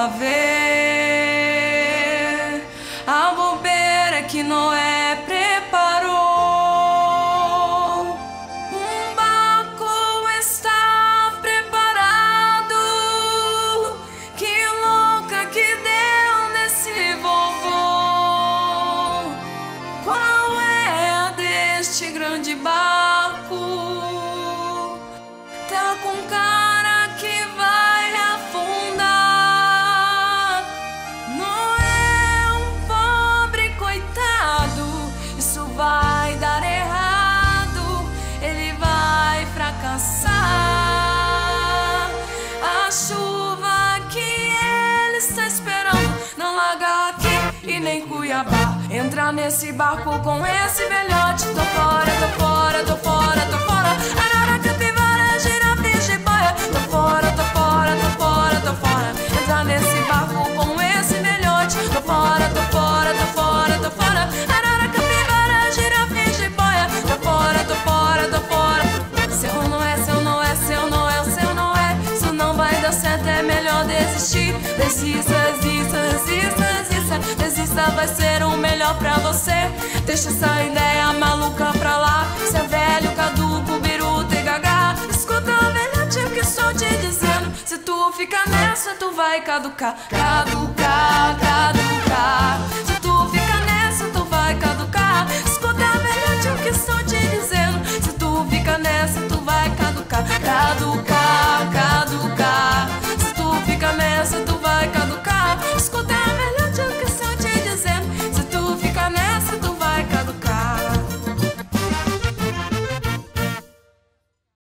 pra ver a bobeira que Noé preparou. Um barco está preparado, que louca que deu nesse vovô. Qual é a deste grande barco? Tá com cara que vai afundar. Noé, um pobre coitado, isso vai dar errado, ele vai fracassar. A chuva que ele está esperando não larga aqui e nem Cuiabá. Entrar nesse barco com esse velhote, tô fora, tô fora, tô fora, tô fora. Arara, capivara, girafa, jiboia, tô fora, tô fora, tô fora, tô fora. Entrar nesse barco com esse velhote, tô fora, tô fora, tô fora, tô fora. Arara, capivara, girafa, jiboia, tô fora, tô fora, tô fora. Seu não é, seu não é, seu não é, seu não é. Isso não vai dar certo, é melhor desistir. Desista, desista, desista, desista. Desista, vai ser o melhor pra você. Deixa essa ideia maluca pra lá. Cê é velho, caduco, biruta e gaga. Escuta, velhote, o que estou te dizendo. Se tu ficar nessa, tu vai caducar, caducar, caducar.